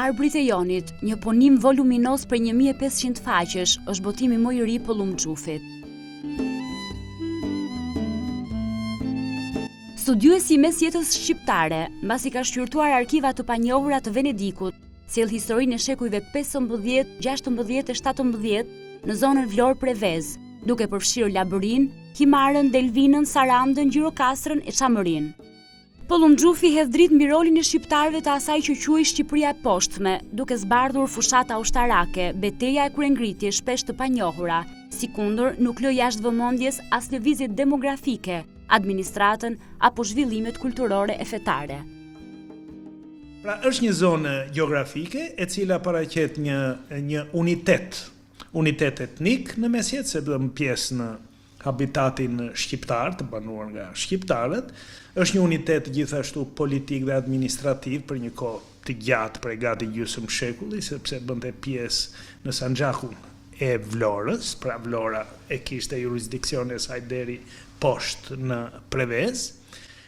Arbrit e Jonit, një punim voluminos për 1500 faqesh, është botimi më i ri Pollum Xhufit. Studiuesi i mesjetës shqiptare, mbasi ka shqyrtuar arkiva të panjohura të Venedikut, sjell historinë e shekujve 15, 16 e 17 në zonën Vlorë Prevez, duke përfshirë Labërin, Himarën, Delvinën, Sarandën, Gjirokastrën e Çamërinë. Pollum Xhufi hedh dritë mbi rolin e shqiptarëve të asaj që quhej Shqipëria e poshtme, duke zbardhur fushata ushtarake, betejë e kryengritje shpesh të panjohura, sikundër nuk lë jashtë vëmendjes as lëvizjet demografike, administratën apo zhvillimet kulturore e fetare. Pra është një zonë gjeografike e cila paraqet një unitet etnik në mesjet, se bëm pjesë në habitatin shqiptar të banuar nga shqiptarët, është një unitet gjithashtu politik dhe administrativ për një kohë të gjatë, për gati gjysmë shekulli, sepse bënte pjesë në Sanxhakun e Vlorës, pra Vlora e kishte jurisdiksion e saj deri poshtë në Prevez.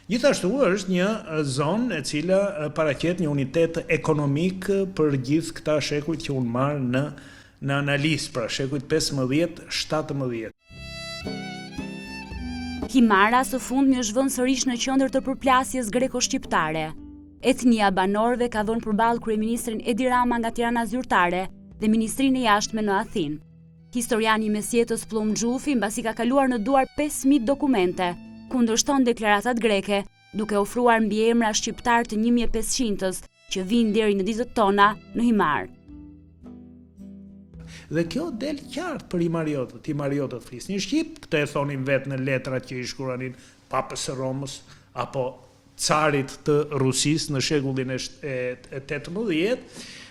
Gjithashtu është një zonë e cila paraqet një unitet ekonomik për gjithë këta shekujt që unë marr në analizë, pra shekujt 15-17. Himara së fundmi është vënë sërish në qendër të përplasjes greko-shqiptare. Etnia banorëve ka dhënë përballë kryeministrin Edi Rama nga Tirana zyrtare dhe ministrinë e jashtme në Athinë. Historiani i mesjetës Pollum Xhufi, mbasi ka kaluar në duar 5000 dokumente, kundërshton deklaratat greke, duke ofruar mbiemra shqiptar të 1500-s që vinë deri në ditët tona në Himar. Dhe kjo del qartë për Himariotët flisnin shqip, këtë e thonin vetë në letrat që i shkruanin Papës së Romës apo carit të Rusisë në shekullin e 18,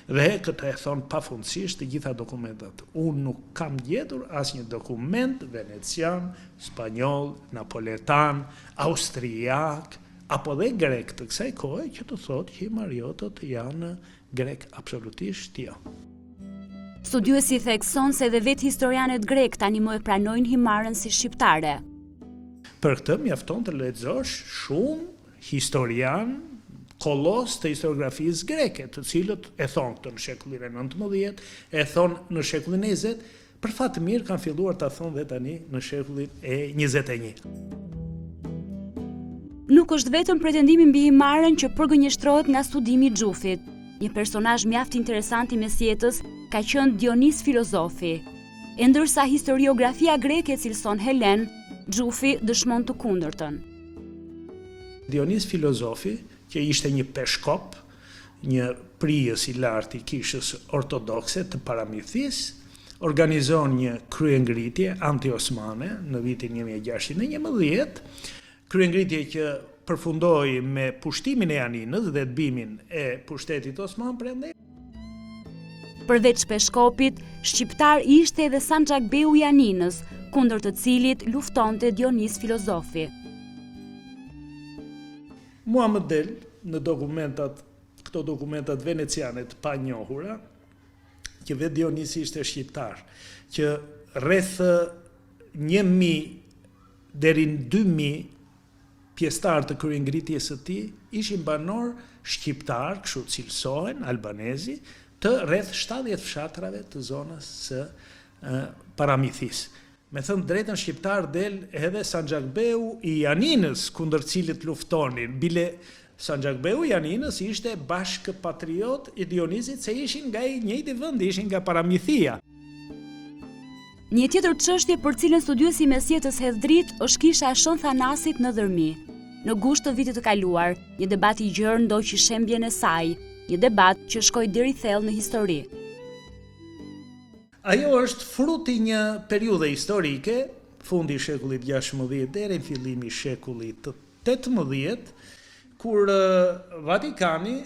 dhe këtë e thonë pafundësisht të gjitha dokumentat. Unë nuk kam gjetur asnjë dokument venecian, spanjoll, napoletan, austriak apo dhe grek të kësaj kohe që të thotë që Himariotët janë grek, absolutisht jo. Studiuesi thekson se edhe vetë historianët grek tani më e pranojnë Himarën si shqiptare. Për këtë mjafton të lexosh shumë historian kolos të historiografisë greke, të cilët e thonë këtë në shekullin e 19, e thonë në shekullin e 20, për fat të mirë kanë filluar ta thonë dhe tani në shekullin e 21. Nuk është vetëm pretendimi mbi Himarën që përgënjeshtrohet nga studimi i Xhufit. Një personazh mjaft interesant i mesjetës ka qenë Dionis filozofi. E ndërsa historiografia greke cilëson Helen, Xhufi dëshmon të kundërtën. Dionis filozofi, që ishte një peshkop, një prijës i lartë i kishës ortodokse të Paramithisë, organizon një kryengritje anti-osmane në vitin 1611, kryengritje që përfundoi me pushtimin e Janinës dhe dbimin e pushtetit osman prandaj. Përveç peshkopit, shqiptar ishte edhe Sanxhakbeu i Janinës, kundër të cilit luftonte Dionis filozofi. Mua më del në këto dokumentat veneciane të panjohura, që vetë Dionis ishte shqiptar, që rreth 1000 deri në 2000 pjesëtar të kryengritjes së tij ishin banor shqiptar, kështu cilësohen albanezi, të rreth 70 fshatrave të zonës së Paramithisë. Me thënë drejtën shqiptar del edhe Sanxhakbeu i Janinës, kundër cilit luftonin. Bile Sanxhakbeu i Janinës ishte bashkëpatriot i Dionisit, se ishin nga i njëjti vend, ishin nga Paramithia. Një tjetër çështje për cilën studiuesi i mesjetës hedh dritë është kisha e Shën Thanasit në Dërmi. Në gusht të vitit të kaluar, një debat i gjerë ndoqi shembjen e saj, një debat që shkoi deri thellë në histori. Ajo është fruti një periudhe historike, fundi i shekullit 16 deri në fillimi i shekullit 18, kur Vatikani,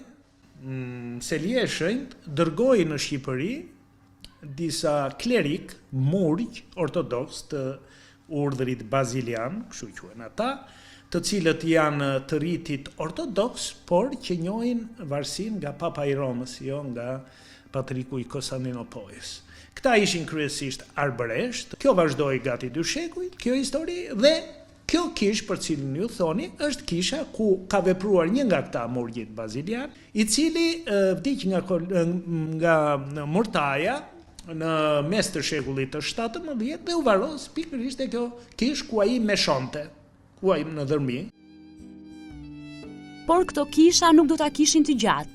Selia e Shenjtë, dërgoi në Shqipëri disa klerik, murgj ortodoks të urdhrit bazilian, kështu quhen ata, të cilët janë të ritit ortodoks, por që njohin varësinë nga Papa i Romës, jo nga Patriku i Konstantinopolës. Këta ishin kryesisht arbëresht, kjo vazhdoi gati 2 shekuj, kjo histori, dhe Kjo kish për cilin ju thoni është kisha ku ka vepruar një nga këta murgjit bazilian, i cili vdiq nga Murtaja në mes të shekullit të 17 dhe u varos pikërisht e kjo kish ku ai meshonte, ku ai në dërmi. Por këto kisha nuk do ta kishin të gjatë.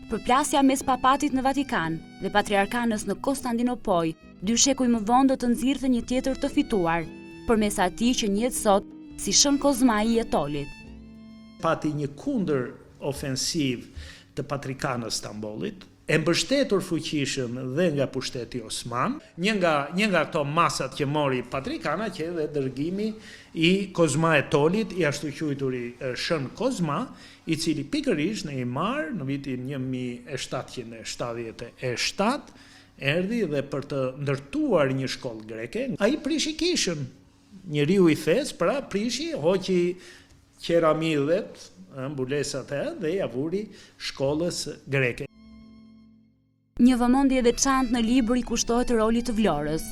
Përplasja mes papatit në Vatikan dhe patriarkanës në Konstantinopol, 2 shekuj më vonë do të nxirrte një tjetër të fituar, përmes atij që njihet sot si Shën Kozmai i Etolit. Pati një kundër ofensiv të patrikanës Stambollit, e mbështetur fuqishëm dhe nga pushteti Osman, një nga këto masat që mori patrikana që edhe dërgimi i Kozma Etolit, i ashtu quajturi Shën Kozma, i cili pikërisht në Imar në vitin 1777 erdhi dhe për të ndërtuar një shkollë greke, ai prishi kishën. Njeriu i fes, pra prishi, hoqi qeramidhet, mbulesat dhe ja vuri shkollës greke. Një vëmendje veçantë në libër i kushtohet rolit të Vlorës.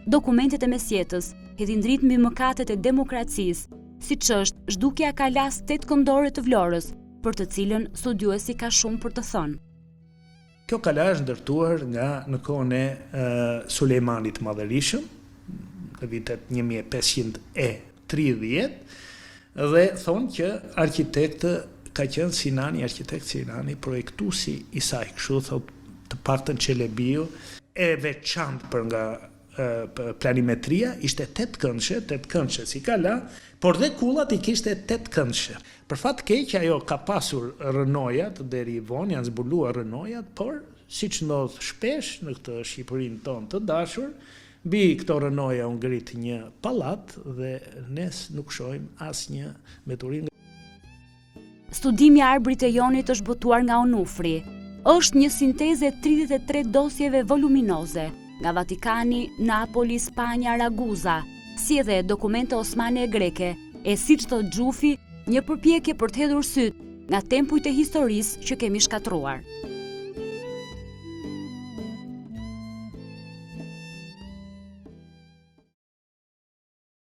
Dokumentet e mesjetës hedhin dritë mbi mëkatet e demokracisë, siç është zhdukja kalas 8 këndore të Vlorës, për të cilën studiuesi ka shumë për të thënë. Kjo kala është ndërtuar nga në kohën e Sulejmanit Madhërisëm, në vitet 1530, dhe thonë që arkitektë ka qenë Sinani, arkitekt Sinani, projektusi i saj, kështu thot të paktën Çelebiu, e veçantë për nga planimetria, ishte 8 këndshë si kala, por dhe kullat i kishte 8 këndshë. Për fat keq ajo ka pasur rënojat deri vonë, janë zbuluar rënojat, por siç ndodh shpesh në këtë Shqipërinë tonë të dashur, mbi këto rënoja u ngrit një pallat dhe ne nuk shohim asnjë meturinë. Studimi i arbrit e jonit është botuar nga Onufri. Është një sintezë e 33 dosjeve voluminoze nga Vatikani, Napoli, Spanja, Raguza, si edhe dokumente osmane e greke, e siç thot Xhufi, një përpjekje për të hedhur syt nga tempujt e historisë që kemi shkatruar.